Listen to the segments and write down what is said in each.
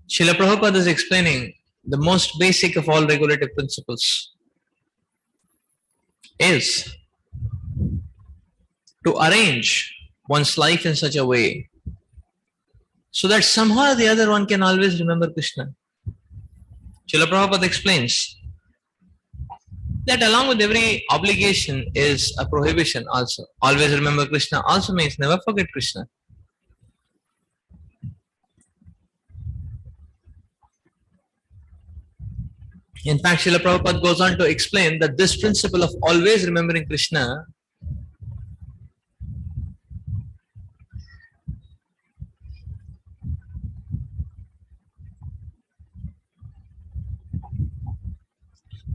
Srila Prabhupada is explaining the most basic of all regulative principles is to arrange one's life in such a way so that somehow or the other one can always remember Krishna. Srila Prabhupada explains that along with every obligation is a prohibition also. Always remember Krishna also means never forget Krishna. In fact, Srila Prabhupada goes on to explain that this principle of always remembering Krishna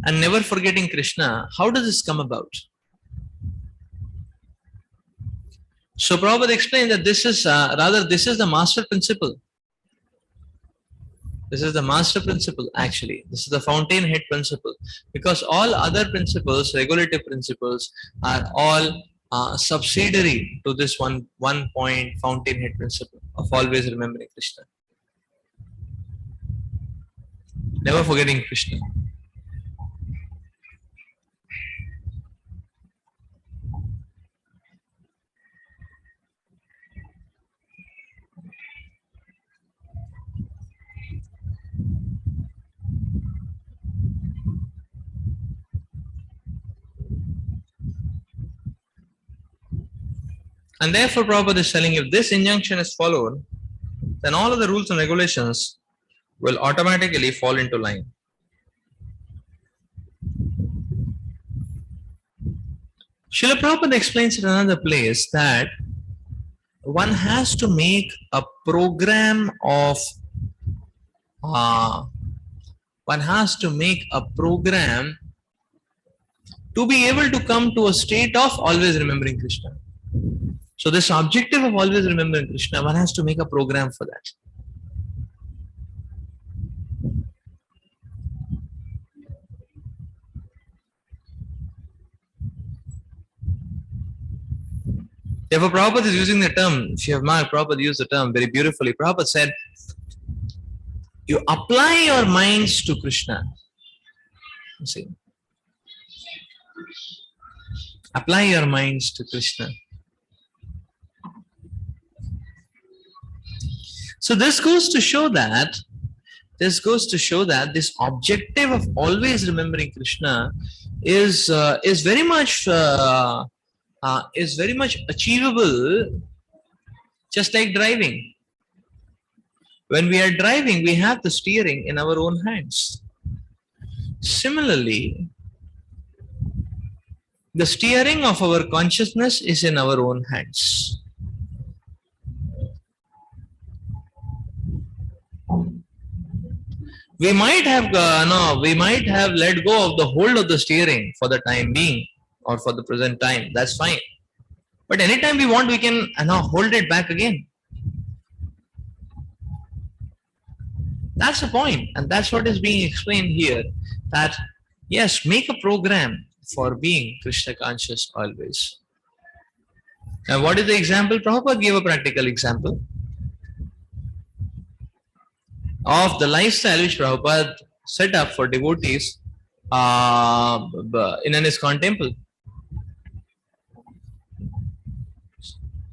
and never forgetting Krishna, how does this come about? So Prabhupada explained that this is this is the master principle. This is the master principle actually. This is the fountainhead principle. Because all other principles, regulative principles, are all subsidiary to this one point fountainhead principle of always remembering Krishna. Never forgetting Krishna. And therefore Prabhupada is telling if this injunction is followed, then all of the rules and regulations will automatically fall into line. Srila Prabhupada explains in another place that one has to make a program of to be able to come to a state of always remembering Krishna. So this objective of always remembering Krishna, one has to make a program for that. Therefore, Prabhupada is using the term, if you have marked, Prabhupada used the term very beautifully. Prabhupada said, you apply your minds to Krishna. You see, apply your minds to Krishna. So this goes to show that this objective of always remembering Krishna is very much achievable, just like driving. When we are driving, we have the steering in our own hands. Similarly, the steering of our consciousness is in our own hands. We might have let go of the hold of the steering for the time being or for the present time. That's fine. But anytime we want, we can hold it back again. That's the point, and that's what is being explained here. That yes, make a program for being Krishna conscious always. Now, what is the example? Prabhupada gave a practical example of the lifestyle which Prabhupada set up for devotees in an ISKCON temple.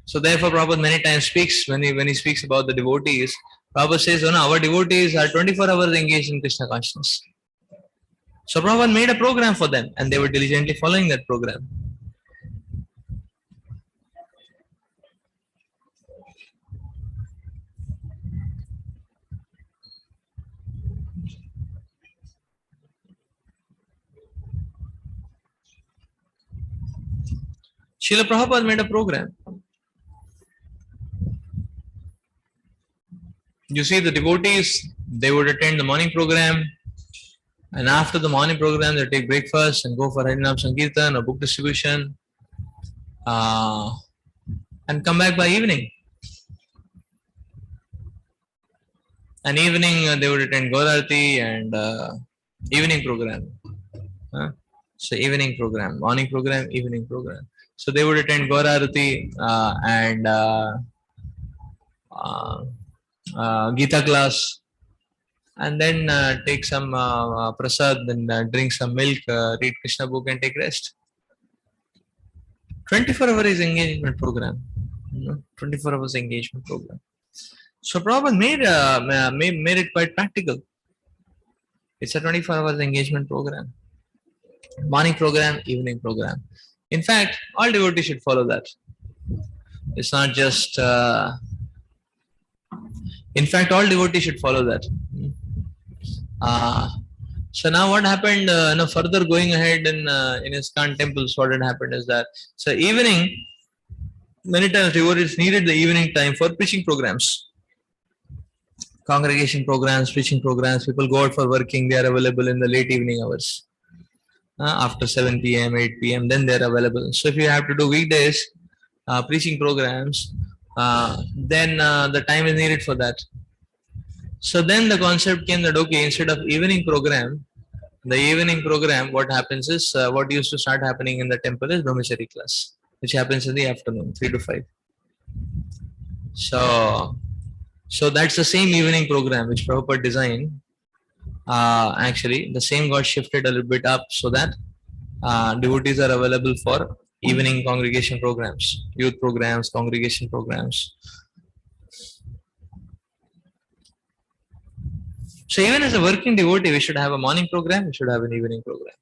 So therefore Prabhupada many times speaks, when he speaks about the devotees, Prabhupada says, our devotees are 24 hours engaged in Krishna consciousness. So Prabhupada made a program for them and they were diligently following that program. Srila Prabhupada made a program. You see, the devotees, they would attend the morning program, and after the morning program, they take breakfast and go for Harinam Sankirtan or book distribution, and come back by evening. And evening, they would attend Gaur Aarti and evening program. So evening program, morning program, evening program. So they would attend Gaur Arati and uh, Gita class, and then take some prasad, then drink some milk, read Krishna book, and take rest. 24 hours engagement program. 24 hours engagement program. So Prabhupada made it quite practical. It's a 24 hours engagement program. Morning program, evening program. In fact, all devotees should follow that. It's not just. In fact, all devotees should follow that. So now what happened? Further going ahead in ISKCON temples, what had happened is that so evening, many times devotees needed the evening time for preaching programs, congregation programs, preaching programs. People go out for working; they are available in the late evening hours. After 7 p.m., 8 p.m., then they're available. So if you have to do weekdays, preaching programs, then the time is needed for that. So then the concept came that, okay, instead of evening program, the evening program, what happens is, what used to start happening in the temple is Brahmachari class, which happens in the afternoon, 3 to 5. So that's the same evening program which Prabhupada designed. Actually, the same got shifted a little bit up so that devotees are available for evening congregation programs, youth programs, congregation programs. So even as a working devotee, we should have a morning program, we should have an evening program.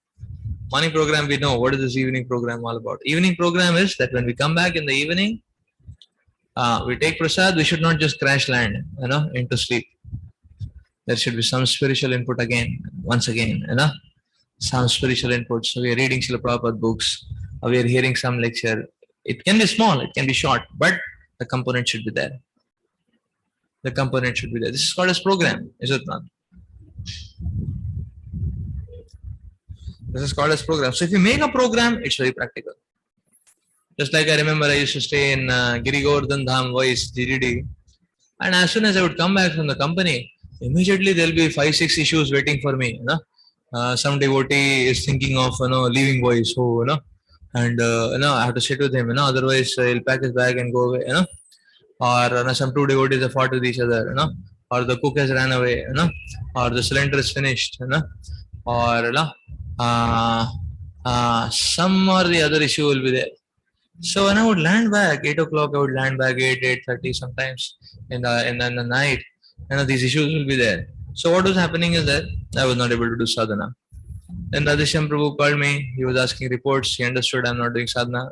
Morning program, we know what is this evening program all about. Evening program is that when we come back in the evening, we take prasad, we should not just crash land, into sleep. There should be some spiritual input again, once again, some spiritual input. So we are reading Srila Prabhupada books, or we are hearing some lecture. It can be small, it can be short, but the component should be there. The component should be there. This is called as program, is it not? This is called as program. So if you make a program, it's very practical. Just like I remember I used to stay in Giri Govardhan Dham Voice, GDD. And as soon as I would come back from the company, immediately there'll be 5-6 issues waiting for me. Some devotee is thinking of leaving Voice, and I have to sit with him. Otherwise he'll pack his bag and go away. Or some two devotees have fought with each other. Or the cook has ran away. Or the cylinder is finished. Or some or the other issue will be there. So when I would land back 8 o'clock, I would land back 8:30 sometimes in the night. These issues will be there. So what was happening is that I was not able to do sadhana. Then Radheshyam Prabhu called me. He was asking reports. He understood I'm not doing sadhana.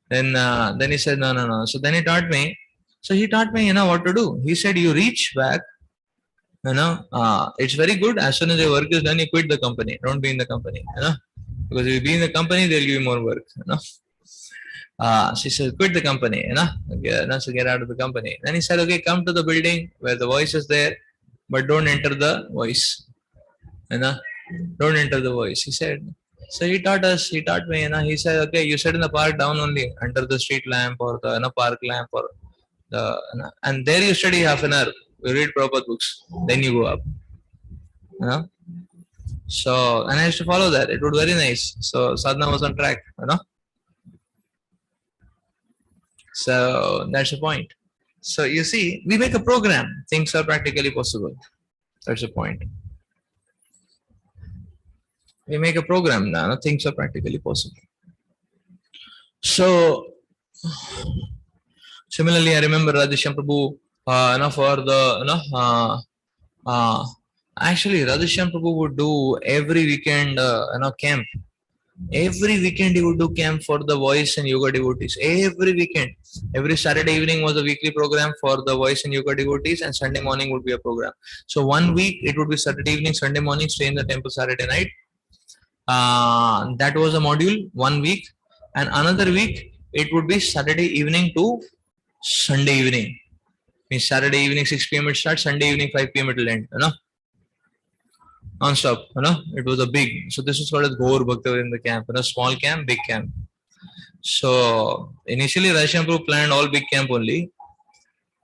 Then he said no. So then he taught me. So he taught me what to do. He said you reach back. It's very good. As soon as your work is done, you quit the company. Don't be in the company. Because if you be in the company, they'll give you more work. She said, quit the company, so get out of the company. Then he said, okay, come to the building where the voice is there, but don't enter the voice. Don't enter the voice. He said, so he taught me, he said, okay, you sit in the park down only, under the street lamp or the park lamp or the, and there you study half an hour. You read Prabhupada books, then you go up. So, and I used to follow that. It was very nice. So sadhana was on track, So that's the point. So you see, we make a program. Things are practically possible. That's the point. We make a program now. Things are practically possible. So similarly, I remember Radheshyam Prabhu. For the actually Radheshyam Prabhu would do every weekend camp. Every weekend he would do camp for the voice and yoga devotees. Every weekend. Every Saturday evening was a weekly program for the voice and yoga devotees, and Sunday morning would be a program. So 1 week it would be Saturday evening, Sunday morning, stay in the temple Saturday night. That was a module, 1 week. And another week it would be Saturday evening to Sunday evening. Means Saturday evening 6 p.m. it starts, Sunday evening 5 p.m. it will end. Non-stop, it was a big. So this is called as Gaur Bhakta in the camp, small camp, big camp. So initially Radheshyam Prabhu planned all big camp only,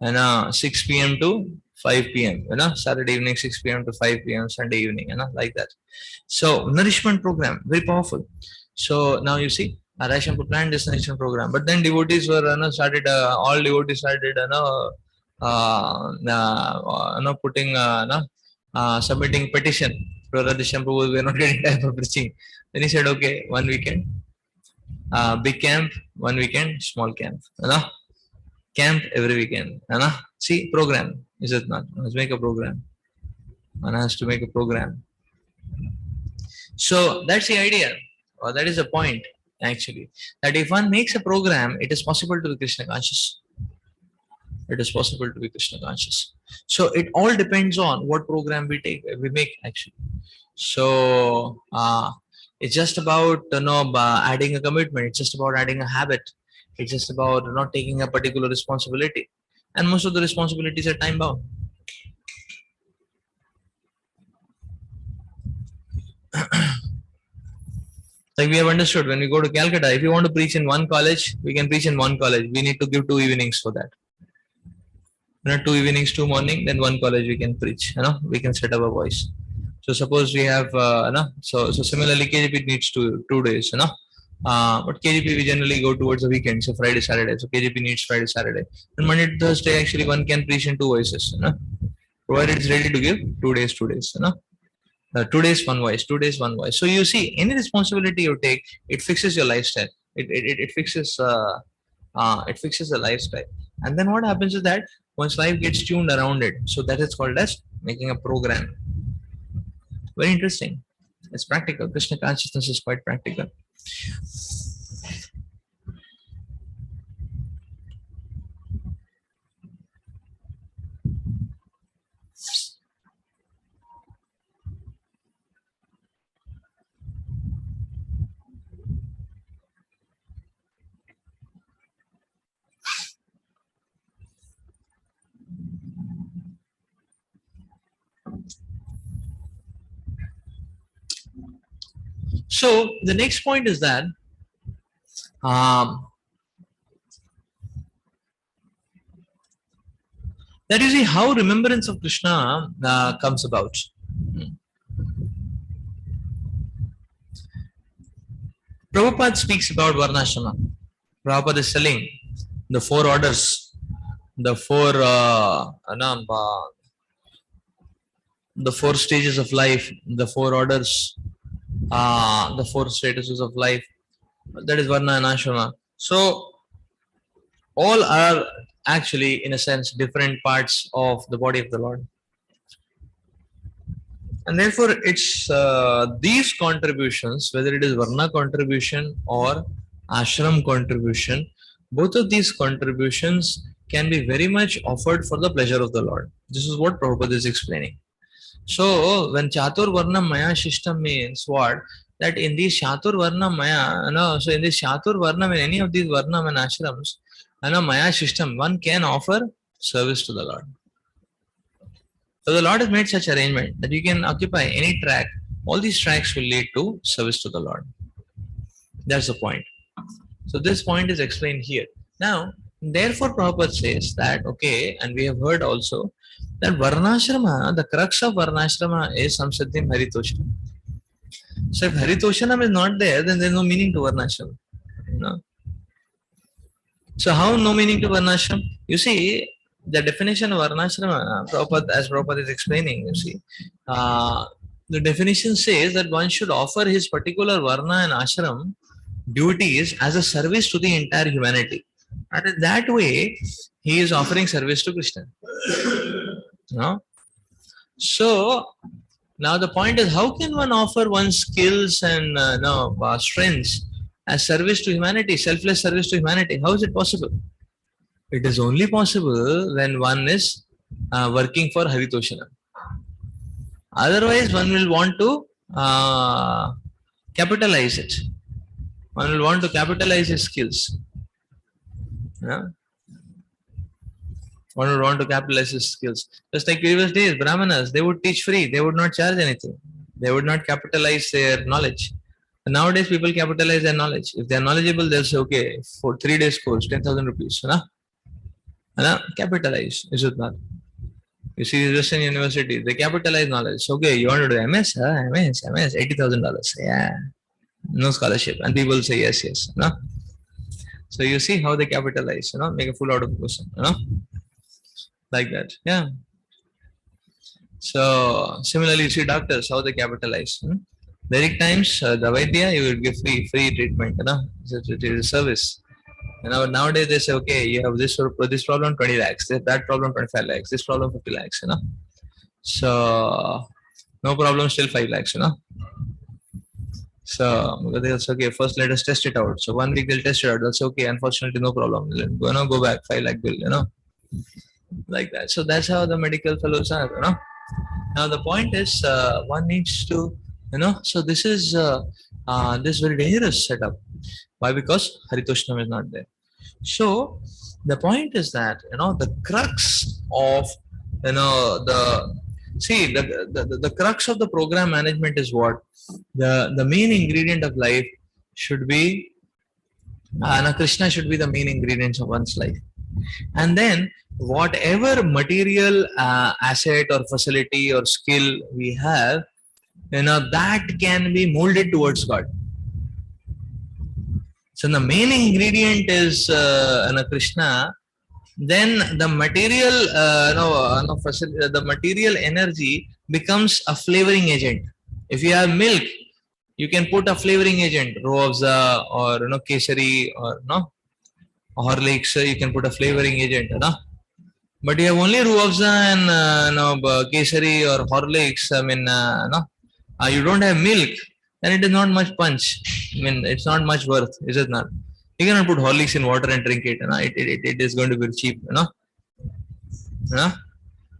and 6 p.m. to 5 p.m. Saturday evening 6 p.m. to 5 p.m. Sunday evening, like that. So nourishment program, very powerful. So now you see, Rasham planned this nourishment program, but then devotees were started. All devotees started, putting, submitting petition. Radhisham Prabhu, we are not getting time for preaching. Then he said, okay, one weekend, big camp, one weekend, small camp. Camp every weekend. See, program, is it not? Let's make a program. One has to make a program. So that's the idea, or that is the point, actually. That if one makes a program, it is possible to be Krishna conscious. It is possible to be Krishna conscious. So it all depends on what program we make, actually. So it's just about adding a commitment. It's just about adding a habit. It's just about not taking a particular responsibility, and most of the responsibilities are time bound. Like we have understood, when we go to Calcutta, if you want to preach in one college, we can preach in one college. We need to give 2 evenings for that. 2 evenings, 2 morning, then one college we can preach. We can set up a voice. So suppose we have, so similarly KGP needs 2 days. But KGP we generally go towards the weekend, so Friday, Saturday. So KGP needs Friday, Saturday. And Monday to Thursday, actually one can preach in 2 voices. Provided it's ready to give 2 days, 2 days. 2 days, 1 voice, 2 days, 1 voice. So you see, any responsibility you take, it fixes your lifestyle. It fixes the lifestyle. And then what happens is that once life gets tuned around it, so that is called as making a program. Very interesting. It's practical. Krishna consciousness is quite practical. So the next point is that that you see how remembrance of Krishna comes about. Prabhupada speaks about Varnashrama. Prabhupada is telling the 4 orders, the 4 stages of life, the 4 orders, the 4 statuses of life. That is Varna and Ashrama. So all are actually, in a sense, different parts of the body of the Lord. And therefore, it's these contributions, whether it is Varna contribution or Ashram contribution, both of these contributions can be very much offered for the pleasure of the Lord. This is what Prabhupada is explaining. So when Chatur Varna Maya system means what? That in these Chatur Varna Maya, so in this Chatur Varna, in any of these Varna and Ashrams, Maya system, one can offer service to the Lord. So the Lord has made such arrangement that you can occupy any track. All these tracks will lead to service to the Lord. That's the point. So this point is explained here. Now, therefore Prabhupada says that, okay, and we have heard also that Varnashrama, the crux of Varnashrama is Samsiddhim Haritoshanam. So if Haritoshanam is not there, then there is no meaning to Varnashrama. So how no meaning to Varnashram? You see, the definition of Varnashrama, Prabhupada, as Prabhupada is explaining, you see, the definition says that one should offer his particular Varna and Ashram duties as a service to the entire humanity. And in that way, he is offering service to Krishna. No? So, now the point is, how can one offer one's skills and strengths as service to humanity, selfless service to humanity? How is it possible? It is only possible when one is working for Haritoshanam. Otherwise, one will want to capitalize it. One will want to capitalize his skills. Yeah? One would want to capitalize his skills. Just like previous days, Brahmanas, they would teach free. They would not charge anything. They would not capitalize their knowledge. And nowadays, people capitalize their knowledge. If they are knowledgeable, they'll say, okay, for 3 days course, 10,000 rupees. Capitalize. Is it not? You see Western universities, they capitalize knowledge. Okay, you want to do MS? MS, $80,000. Yeah, no scholarship. And people say yes, yes. No? So you see how they capitalize, make a fool out of a person, like that. Yeah. So similarly, you see doctors, how they capitalize. Direct times, the Vaidya, you will give free treatment, it is a service. Nowadays they say, okay, you have this problem, 20 lakhs, that problem, 25 lakhs, this problem, 50 lakhs, So no problem, still 5 lakhs, So they'll okay, first let us test it out. So 1 week they'll test it out. That's okay. Unfortunately, no problem. Go back, 5 lakh bill, like that. So that's how the medical fellows are, Now the point is, one needs to, so this is this very dangerous setup. Why? Because Haritoshnam is not there. So the point is that, the crux of, the crux of the program management is what? The main ingredient of life should be, Krishna should be the main ingredients of one's life. And then whatever material asset or facility or skill we have, that can be molded towards God. So the main ingredient is Krishna. Then the material, the material energy becomes a flavoring agent. If you have milk, you can put a flavoring agent, Roafza or Kesari or Horlicks. You can put a flavoring agent, But you have only Roafza and Kesari or Horlicks. I mean, you don't have milk, then it is not much punch. I mean, it's not much worth, is it not? You cannot put Horlicks in water and drink it. It is going to be cheap.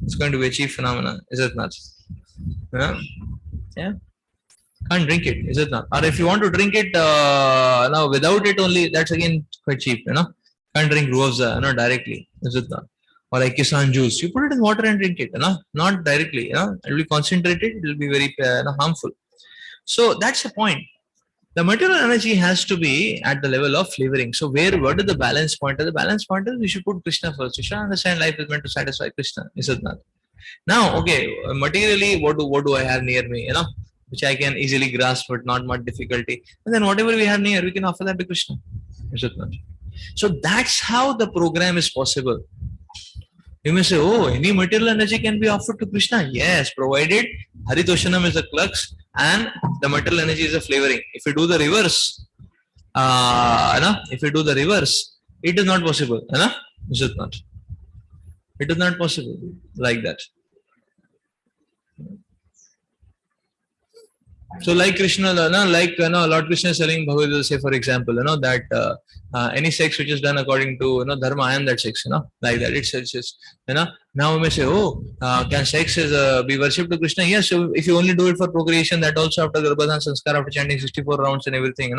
It's going to be a cheap phenomenon, is it not? Yeah. Can't drink it, is it not? Or if you want to drink it now without it only, that's again quite cheap. Can't drink Roafza, directly, is it not? Or like Kisan juice, you put it in water and drink it, not directly. It will be concentrated. It will be very harmful. So that's the point. The material energy has to be at the level of flavoring. So what is the balance point? The balance point is we should put Krishna first. You should understand life is meant to satisfy Krishna. Is it not? Now, okay, materially, what do I have near me? Which I can easily grasp with not much difficulty. And then whatever we have near, we can offer that to Krishna. Is it not? So that's how the program is possible. You may say, oh, any material energy can be offered to Krishna. Yes, provided Haritoshanam is the crux and the material energy is the flavoring. If you do the reverse, it is not possible. Is it not? It is not possible like that. So like Krishna, Lord Krishna is telling Bhagavad Gita, say for example, that any sex which is done according to dharma, I am that sex, like that. It's now we may say, oh, can sex be worshipped to Krishna? Yes, so if you only do it for procreation, that also after Garbhadhan Sanskar, after chanting 64 rounds and everything,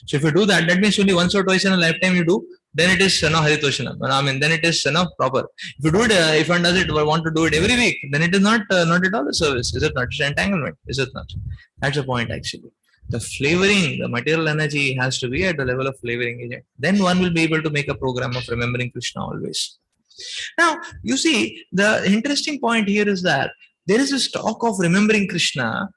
So if you do that, that means only once or twice in a lifetime you do, then it is Haritoshanam. I mean, then it is proper. If you do it, if one does it, want to do it every week, then it is not at all a service. Is it not? It's entanglement. Is it not? That's the point actually. The flavoring, the material energy has to be at the level of flavoring agent. Then one will be able to make a program of remembering Krishna always. Now, you see, the interesting point here is that there is this talk of remembering Krishna,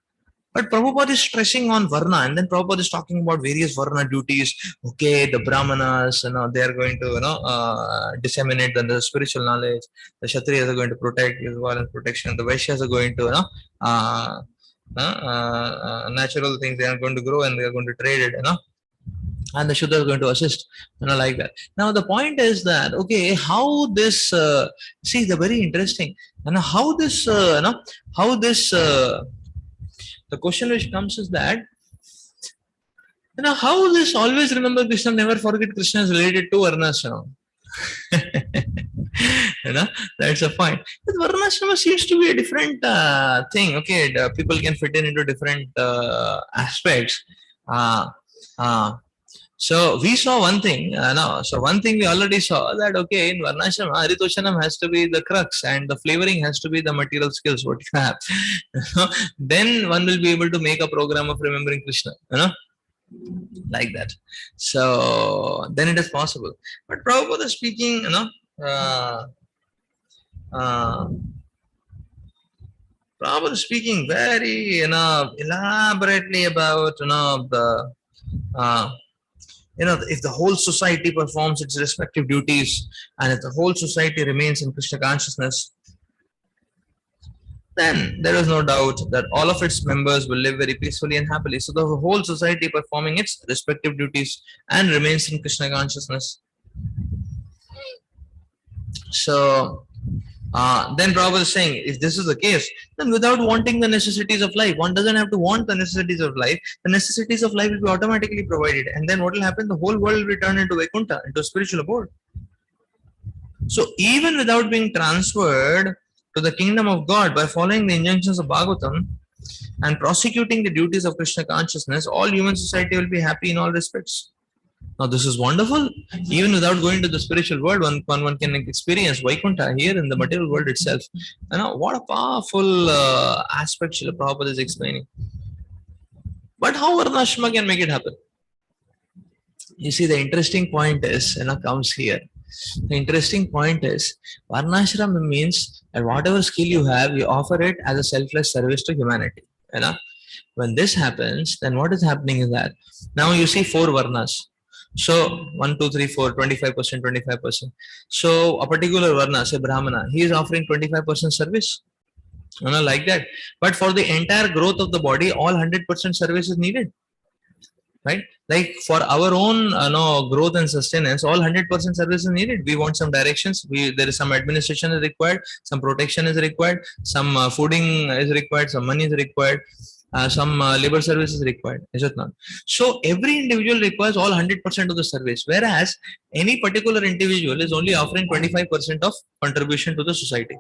but Prabhupada is stressing on Varna, and then Prabhupada is talking about various Varna duties. Okay, the Brahmanas, they are going to, disseminate the spiritual knowledge. The Kshatriyas are going to protect, give violent protection. The Vaishyas are going to, natural things, they are going to grow and they are going to trade it, and the Shuddha is going to assist, like that. Now the point is that, okay, how this, see, the very interesting, how this, the question which comes is that, how this always remember Krishna, never forget Krishna is related to Varnashrama. That's a point. But Varnashrama seems to be a different thing. Okay, people can fit in into different aspects. So we saw one thing. So one thing we already saw that, okay, in Varnashrama, Haritoshanam has to be the crux and the flavoring has to be the material skills what you have. Then one will be able to make a program of remembering Krishna. Like that. So then it is possible. But Prabhupada speaking, Prabhupada is speaking very, elaborately about, the, if the whole society performs its respective duties, and if the whole society remains in Krishna consciousness, then there is no doubt that all of its members will live very peacefully and happily. So the whole society performing its respective duties and remains in Krishna consciousness. So then Prabhupada is saying, if this is the case, then without wanting the necessities of life, one doesn't have to want the necessities of life. The necessities of life will be automatically provided. And then what will happen? The whole world will be turned into Vaikuntha, into a spiritual abode. So even without being transferred to the kingdom of God by following the injunctions of Bhagavatam and prosecuting the duties of Krishna consciousness, all human society will be happy in all respects. Now this is wonderful. Even without going to the spiritual world, one can experience Vaikuntha here in the material world itself. What a powerful aspect Srila Prabhupada is explaining. But how Varnashrama can make it happen? You see, the interesting point is, comes here. The interesting point is, Varnashrama means that whatever skill you have, you offer it as a selfless service to humanity. When this happens, then what is happening is that now you see 4 Varnas. So 1, 2, 3, 4, 25%, 25%. So a particular Varna, say Brahmana, he is offering 25% service. Like that. But for the entire growth of the body, all 100% service is needed. Right? Like for our own growth and sustenance, all 100% service is needed. We want some directions. There is some administration is required, some protection is required, some fooding is required, some money is required, some labor service is required. Is it not? So every individual requires all 100% of the service, whereas any particular individual is only offering 25% of contribution to the society.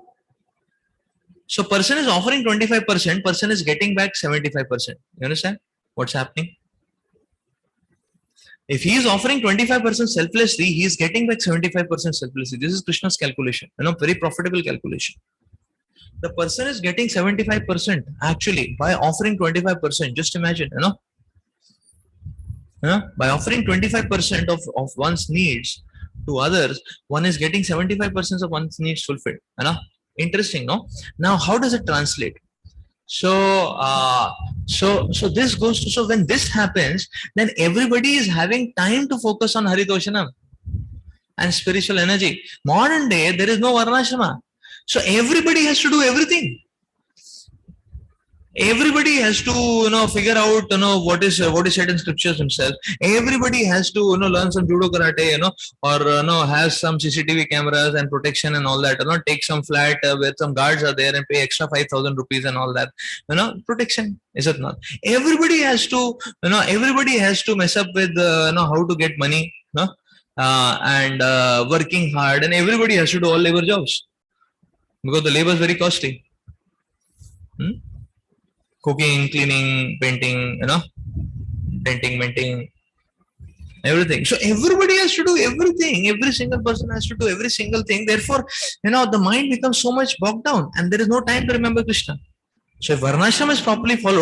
So person is offering 25%, person is getting back 75%. You understand what's happening? If he is offering 25% selflessly, he is getting back 75% selflessly. This is Krishna's calculation, very profitable calculation. The person is getting 75% actually by offering 25%. Just imagine, by offering 25% of one's needs to others, one is getting 75% of one's needs fulfilled. Interesting, no? Now, how does it translate? So this goes to, so when this happens, then everybody is having time to focus on Haridoshanam and spiritual energy. Modern day, there is no Varnashrama. So everybody has to do everything. Everybody has to, figure out, what is said in scriptures himself. Everybody has to, learn some judo karate, or, has some CCTV cameras and protection and all that. Take some flat where some guards are there and pay extra 5,000 rupees and all that. Protection, is it not? Everybody has to, mess up with, how to get money, and working hard, and everybody has to do all labor jobs because the labor is very costly. Cooking, cleaning, painting, painting, minting, everything. So everybody has to do everything. Every single person has to do every single thing. Therefore, the mind becomes so much bogged down and there is no time to remember Krishna. So if Varnashram is properly followed,